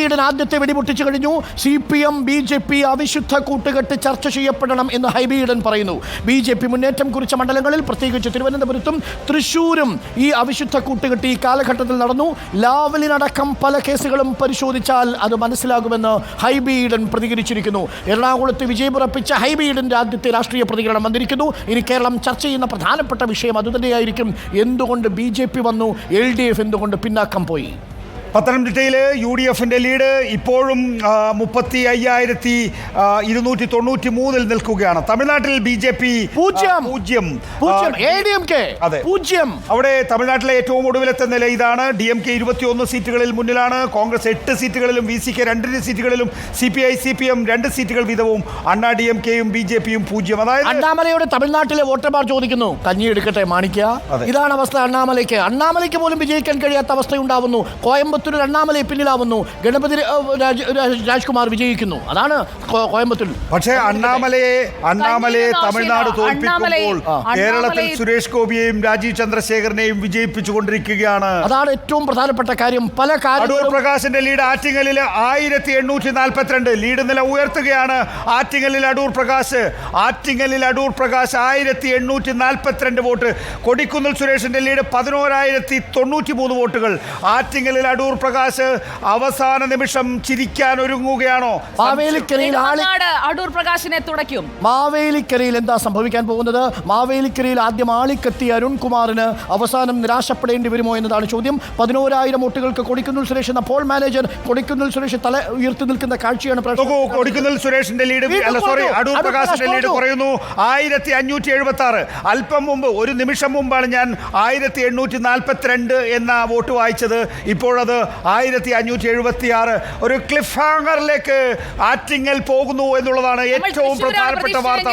ഈഡൻ ആദ്യത്തെ വെടിപൊട്ടിച്ചു കഴിഞ്ഞു. CPM BJP അവിശുദ്ധ കൂട്ടുകെട്ട് ചർച്ച ചെയ്യപ്പെടണം എന്ന് ഹൈബി ഈഡൻ പറയുന്നു. BJP മുന്നേറ്റം കുറിച്ച മണ്ഡലങ്ങളിൽ പ്രത്യേകിച്ച് തിരുവനന്തപുരത്തും തൃശ്ശൂരും ഈ അവിശുദ്ധ കൂട്ടുകെട്ട് ഈ കാലഘട്ടത്തിൽ നടന്നു. ലാവലിനടക്കം പല കേസുകളും പരിശോധിച്ചാൽ അത് മനസ്സിലാകുമെന്ന് ഹൈബി ഈഡൻ പ്രതികരിച്ചിരിക്കുന്നു. എറണാകുളത്ത് വിജയമുറപ്പിച്ച ഹൈബി ഈഡന്റെ ആദ്യത്തെ രാഷ്ട്രീയ പ്രതികരണം വന്നിരിക്കുന്നു. ഇനി കേരളം ചർച്ച ചെയ്യുന്ന പ്രധാനപ്പെട്ട വിഷയം അതുതന്നെയായിരിക്കും. എന്തുകൊണ്ട് BJP വന്നു, LDF എന്തുകൊണ്ട് പിന്നാക്കം പോയി? പത്തനംതിട്ടയിൽ UDFിൻ്റെ ലീഡ് ഇപ്പോഴും 35,293 നിൽക്കുകയാണ്. തമിഴ്നാട്ടിൽ BJP 0. അതെ, അവിടെ തമിഴ്നാട്ടിലെ ഏറ്റവും ഒടുവിലത്തെ നില ഇതാണ്. DMK 21 സീറ്റുകളിൽ മുന്നിലാണ്. കോൺഗ്രസ് 8 സീറ്റുകളിലും, VCK 2 സീറ്റുകളിലും, CPI CPM 2 സീറ്റുകൾ വീതവും, അണ്ണാ DMKയും BJPയും 0. അതായത് അണ്ണാമലയുടെ തമിഴ്നാട്ടിലെ വോട്ടർമാർ ചോദിക്കുന്നു, കഞ്ഞി എടുക്കട്ടെ മാണിക്ക. ഇതാണ് അവസ്ഥ. അണ്ണാമലയ്ക്ക് പോലും വിജയിക്കാൻ കഴിയാത്ത അവസ്ഥയുണ്ടാവുന്നു. കോയമ്പത്തൂർ അണ്ണാമലയെ പിന്നിലാവുന്നു. ഗണപതി രാജ്കുമാർ വിജയിക്കുന്നു. അതാണ് കോയമ്പത്തൂർ. പക്ഷേ അണ്ണാമലയെ തമിഴ്നാട് തോൽപ്പിക്കുമ്പോൾ കേരളത്തിൽ സുരേഷ് ഗോപിയെയും രാജീവ് ചന്ദ്രശേഖരനെയും വിജയിപ്പിച്ചുകൊണ്ടിരിക്കുകയാണ്. അതാണ് ഏറ്റവും പ്രധാനപ്പെട്ട കാര്യം. പല അടൂർ പ്രകാശിന്റെ ലീഡ് ആറ്റിങ്ങലിൽ 1842 ലീഡ് നില ഉയർത്തുകയാണ്. ആറ്റിങ്ങലിൽ അടൂർ പ്രകാശ് 1842 വോട്ട്. കൊടിക്കുന്നിൽ സുരേഷിന്റെ ലീഡ് 11,093 വോട്ടുകൾ. ആറ്റിങ്ങലിൽ അടൂർ പ്രകാശ് അവസാന നിമിഷം ചിരിക്കാൻ ഒരുങ്ങുകയാണോ? അടൂർ പ്രകാശിനെ തുടയ്ക്കും. മാവേലിക്കരയിൽ എന്താ സംഭവിക്കാൻ പോകുന്നത്? മാവേലിക്കരയിൽ ആദ്യം ആളിക്കെത്തിയ അരുൺകുമാറിന് അവസാനം നിരാശപ്പെടേണ്ടി വരുമോ എന്നതാണ് ചോദ്യം. 11,000 വോട്ടുകൾക്ക് കൊടിക്കുന്നിൽ സുരേഷ് എന്ന പോൾ മാനേജർ കൊടിക്കുന്നിൽ സുരേഷ് തല ഉയർത്തി നിൽക്കുന്ന കാഴ്ചയാണ്. കൊടിക്കുന്നിൽ സുരേഷിന്റെ ലീഡ് അടൂർ പ്രകാശിന്റെ ലീഡ് കുറയുന്നു. 1576. അല്പം മുമ്പ്, ഒരു നിമിഷം മുമ്പാണ് ഞാൻ 1842 എന്ന വോട്ട് വായിച്ചത്. ഇപ്പോഴത് 1576. ഒരു ക്ലിഫ് ഹാങ്ങറിലേക്ക് ആറ്റിങ്ങൽ പോകുന്നു എന്നുള്ളതാണ് ഏറ്റവും പ്രധാനപ്പെട്ട വാർത്ത.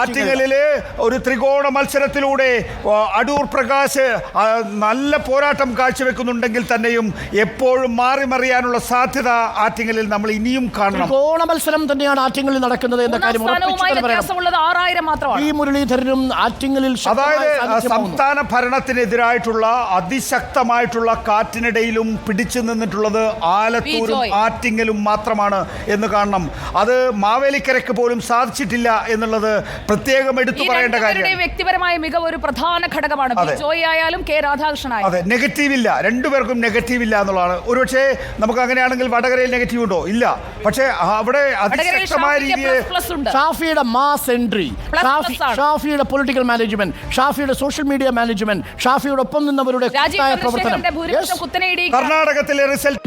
ആറ്റിങ്ങലിലെ ഒരു ത്രികോണ മത്സരത്തിലൂടെ അടൂർ പ്രകാശ് നല്ല പോരാട്ടം കാഴ്ചവെക്കുന്നുണ്ടെങ്കിൽ തന്നെയും എപ്പോഴും മാറിമറിയാനുള്ള സാധ്യത ആറ്റിങ്ങലിൽ നമ്മൾ ഇനിയും കാണണം. ത്രികോണ മത്സരം തന്നെയാണ് ആറ്റിങ്ങലിൽ നടക്കുന്നത് എന്ന കാര്യം ഈ മുരളീധരനും ആറ്റിങ്ങലിൽ, അതായത് സംസ്ഥാന ഭരണത്തിനെതിരായിട്ടുള്ള അതിശക്തമായിട്ടുള്ള കാറ്റിനിടയിലും പിടിച്ചു നിന്നിട്ടുള്ളത് ആലത്തൂരും ആറ്റിങ്ങലും മാത്രമാണ് എന്ന് കാണണം. അത് മാവേലിക്കരയ്ക്ക് പോലും സാധിച്ചിട്ടില്ല എന്നുള്ളത് പ്രത്യേകം എടുത്തു പറയേണ്ട കാര്യമാണ്. വ്യക്തിപരമായ മികവ് ഒരു പ്രധാന ഘടകമാണ്. ജോയി ആയാലും കെ രാധാകൃഷ്ണൻ ആയാലും. അതെ, നെഗറ്റീവ് ഇല്ല, രണ്ടുപേർക്കും നെഗറ്റീവ് ഇല്ല എന്നുള്ളതാണ്. ഒരുപക്ഷെ നമുക്ക് അങ്ങനെയാണെങ്കിൽ വടകരയിൽ നെഗറ്റീവ് ഉണ്ടോ? ഇല്ല. പക്ഷേ അവിടെ അതിശക്തമായ രീതിയിൽ ഷാഫിയുടെ മാസ് എൻട്രി, ഷാഫിയുടെ പൊളിറ്റിക്കൽ മാനേജ്മെന്റ്, ഷാഫിയുടെ സോഷ്യൽ മീഡിയ മാനേജ്മെന്റ്, ഷാഫിയോടൊപ്പം നിന്നവരുടെ പ്രവർത്തനം. കർണാടകത്തിലെ റിസൾട്ട്